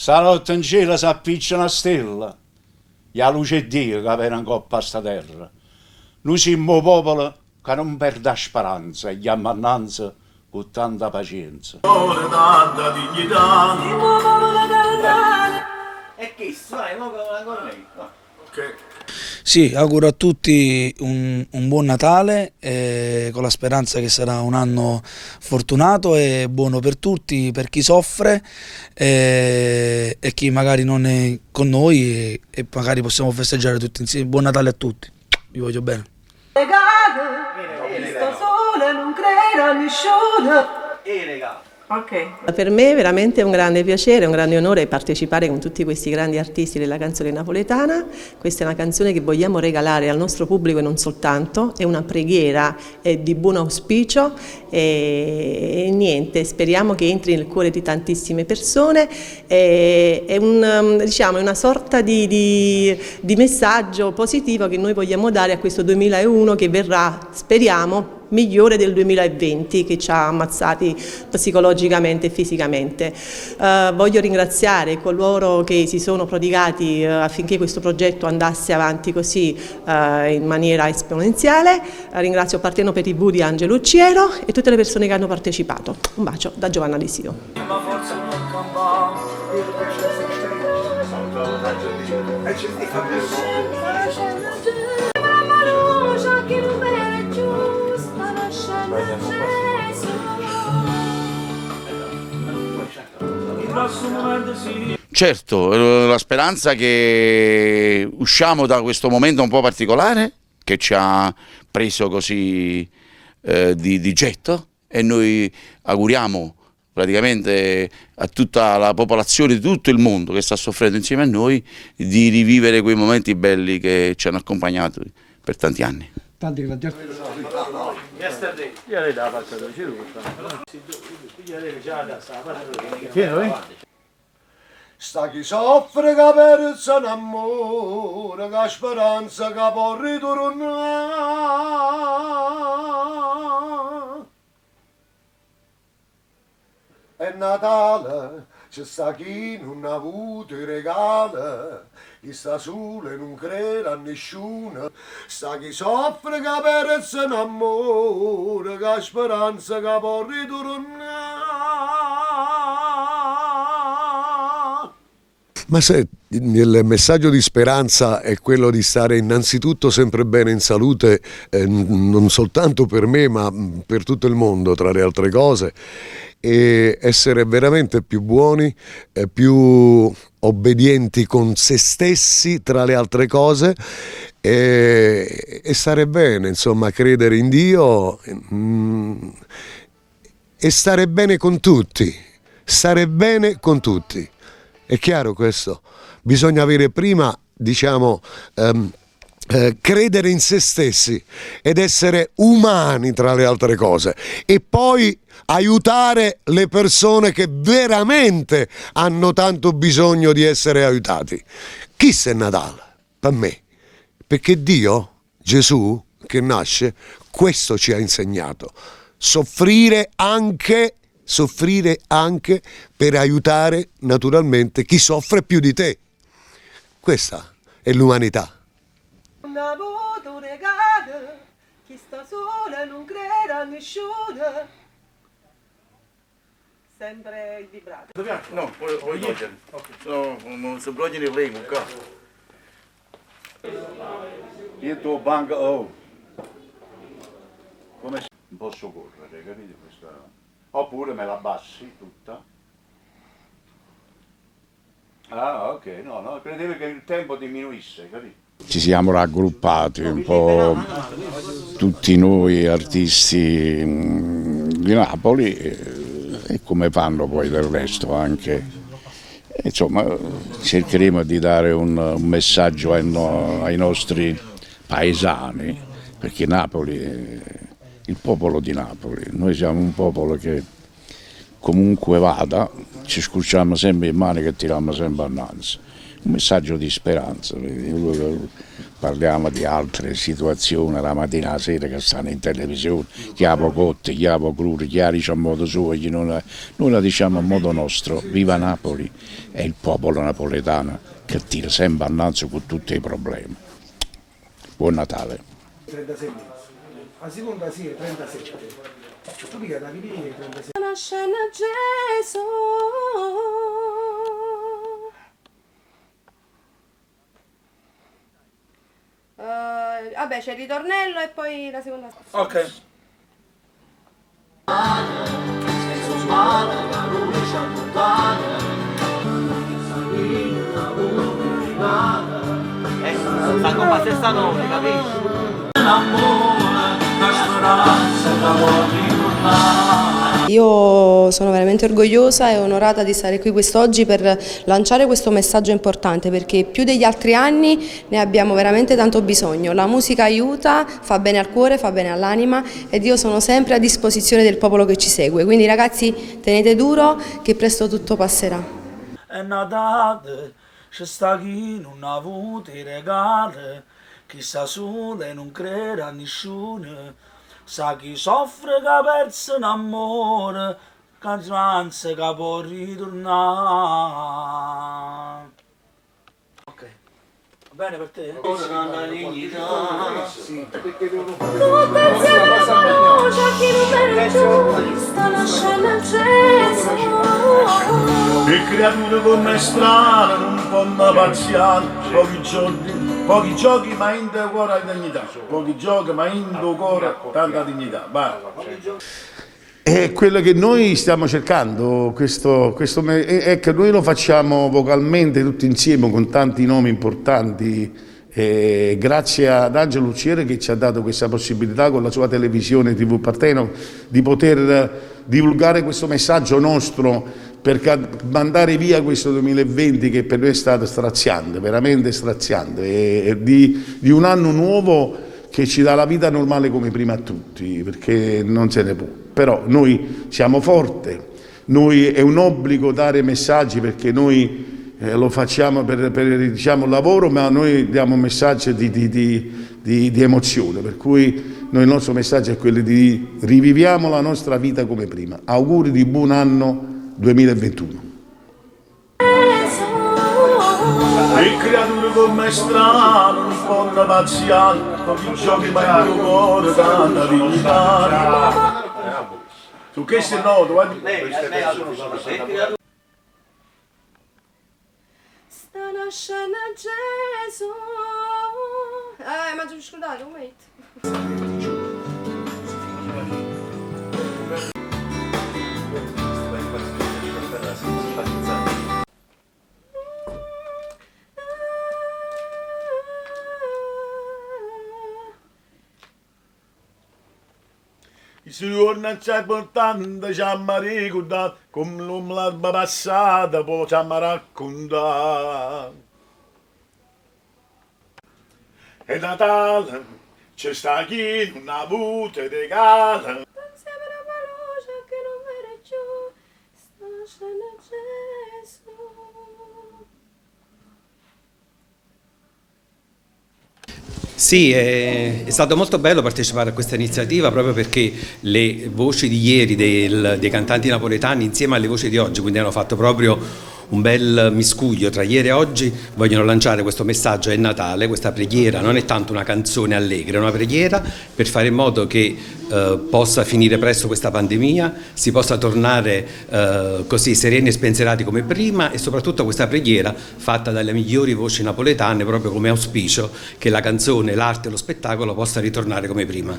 Stanotte in cielo si appiccia una stella, e la luce di Dio che viene in coppa a sta terra. Noi siamo un popolo che non perde la speranza e gli ammannanza con tanta pazienza. Tanta dignità. E che sai, mo con la corretta. Sì, auguro a tutti un buon Natale, con la speranza che sarà un anno fortunato e buono per tutti, per chi soffre e chi magari non è con noi e magari possiamo festeggiare tutti insieme. Buon Natale a tutti, vi voglio bene. Questo sole non crede a nessuno. Okay. Per me è veramente un grande piacere, un grande onore partecipare con tutti questi grandi artisti della canzone napoletana. Questa è una canzone che vogliamo regalare al nostro pubblico e non soltanto, è una preghiera di buon auspicio e niente, speriamo che entri nel cuore di tantissime persone. È una sorta di messaggio positivo che noi vogliamo dare a questo 2001 che verrà, speriamo, migliore del 2020 che ci ha ammazzati psicologicamente e fisicamente. Voglio ringraziare coloro che si sono prodigati affinché questo progetto andasse avanti così in maniera esponenziale. Ringrazio Parteno per TV di Angelo Ucciero e tutte le persone che hanno partecipato. Un bacio da Giovanna Lisio. Certo, la speranza che usciamo da questo momento un po' particolare che ci ha preso così di getto e noi auguriamo praticamente a tutta la popolazione di tutto il mondo che sta soffrendo insieme a noi di rivivere quei momenti belli che ci hanno accompagnato per tanti anni. Tanti grazie. Sta chi soffre che persa un amore, che speranza che può ritornare. È Natale, c'è sta chi non ha avuto i regali, chi sta solo e non crede a nessuno. Sta chi soffre che persa un amore, che speranza che può ritornare. Ma se il messaggio di speranza è quello di stare innanzitutto sempre bene in salute, non soltanto per me ma per tutto il mondo, tra le altre cose, e essere veramente più buoni, più obbedienti con se stessi, tra le altre cose, e stare bene, insomma, credere in Dio e stare bene con tutti, stare bene con tutti. È chiaro questo? Bisogna avere prima, diciamo, credere in se stessi ed essere umani tra le altre cose e poi aiutare le persone che veramente hanno tanto bisogno di essere aiutati. Chi è Natale? Per me. Perché Dio, Gesù, che nasce, questo ci ha insegnato. Soffrire anche per aiutare naturalmente chi soffre più di te. Questa è l'umanità. Non ha avuto un regalo, chi sta sola non crede a nessuno. Sempre il vibrato. No, voglio togliere. Non si bloggia il remo qua. Io tuo banco, oh, come non posso correre, capite questa? Oppure me la abbassi tutta. Ah, ok, no, credevo che il tempo diminuisse, capito? Ci siamo raggruppati un po' tutti noi artisti di Napoli e come fanno poi del resto anche. Insomma, cercheremo di dare un messaggio ai nostri paesani, perché Napoli, il popolo di Napoli, noi siamo un popolo che comunque vada, ci scurciamo sempre in mano e tiriamo sempre innanzi. un messaggio di speranza. Parliamo di altre situazioni la mattina e la sera che stanno in televisione, chi ha cotte, chi ha crude, chi ha dice a modo suo, chi non noi la diciamo a modo nostro. Viva Napoli e il popolo napoletano che tira sempre innanzi con tutti i problemi. Buon Natale. 36 minuti. La seconda sì, 37. Tu mica da ripetire 37. Una scena Gesù. Vabbè, c'è il ritornello e poi la seconda. Ok. Sta come stessa nome, capisci? Io sono veramente orgogliosa e onorata di stare qui quest'oggi per lanciare questo messaggio importante, perché più degli altri anni ne abbiamo veramente tanto bisogno. La musica aiuta, fa bene al cuore, fa bene all'anima ed io sono sempre a disposizione del popolo che ci segue. Quindi ragazzi, tenete duro che presto tutto passerà. È Natale, c'è sta chi non ha avuto i regali, chi sta solo e non crede a nessuno. Sa chi soffre che ha perso un amore, che che può ritornare. Ok, va bene per te? Sì. Le creature come strane, non fanno pazziare, pochi giochi ma in tuo cuore dignità, pochi giochi ma in tuo cuore tanta dignità. Vai. È quello che noi stiamo cercando, è che noi lo facciamo vocalmente tutti insieme con tanti nomi importanti, grazie ad Angelo Lucciere che ci ha dato questa possibilità con la sua televisione TV Parteno di poter divulgare questo messaggio nostro per mandare via questo 2020 che per noi è stato straziante, veramente straziante, di un anno nuovo che ci dà la vita normale come prima a tutti, perché non se ne può. Però noi siamo forti, è un obbligo dare messaggi perché noi lo facciamo per diciamo, lavoro, ma noi diamo un messaggio di emozione, per cui il nostro messaggio è quello di riviviamo la nostra vita come prima. Auguri di buon anno 2021. Le creature come strane, non fanno pazziare, pochi giochi ma in tuo cuore tanta dignità. Su questo è noto, Sta nascendo Gesù. Ma giù scusate, un momento. Si torna c'è importante, ci ha ricordato, come l'alba passata, poi ci ha raccontato. È Natale, c'è sta chi non ha avuto regali. Insieme alla paluce che non vede giù. Sta nascendo Gesù. Sì, è stato molto bello partecipare a questa iniziativa proprio perché le voci di ieri dei cantanti napoletani insieme alle voci di oggi, quindi hanno fatto proprio un bel miscuglio tra ieri e oggi, vogliono lanciare questo messaggio, è Natale, questa preghiera non è tanto una canzone allegra, è una preghiera per fare in modo che possa finire presto questa pandemia, si possa tornare così sereni e spensierati come prima e soprattutto questa preghiera fatta dalle migliori voci napoletane proprio come auspicio che la canzone, l'arte e lo spettacolo possa ritornare come prima.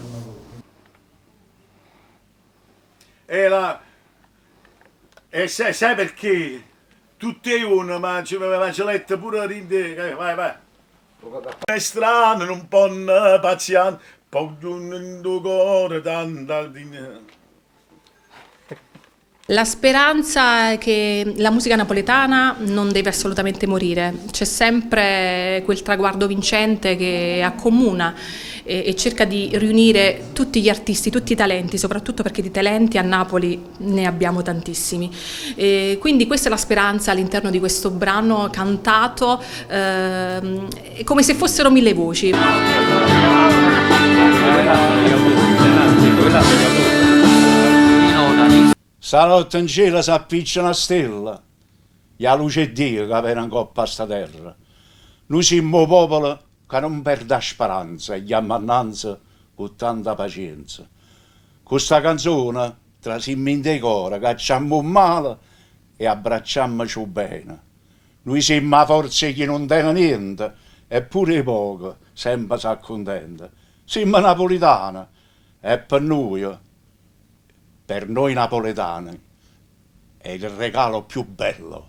E sai perché? Tutte uno, ma ci letta pure rinde, vai. È strano, non può paziare, poi in tuo cuore tanta dignità. La speranza è che la musica napoletana non deve assolutamente morire, c'è sempre quel traguardo vincente che accomuna e cerca di riunire tutti gli artisti, tutti i talenti, soprattutto perché di talenti a Napoli ne abbiamo tantissimi. Quindi questa è la speranza all'interno di questo brano cantato, come se fossero 1000 voci. Stanotte in cielo si appiccia una stella, e la luce è Dio che viene in coppa a sta terra. Noi siamo un popolo che non perde la speranza e chiama innanzi con tanta pazienza. Questa canzone trasimmo in decoro, cacciamo un male e abbracciamoci bene. Noi siamo la forza che non tiene niente, eppure i pochi sempre si accontenta. Siamo napoletani e per noi napoletani è il regalo più bello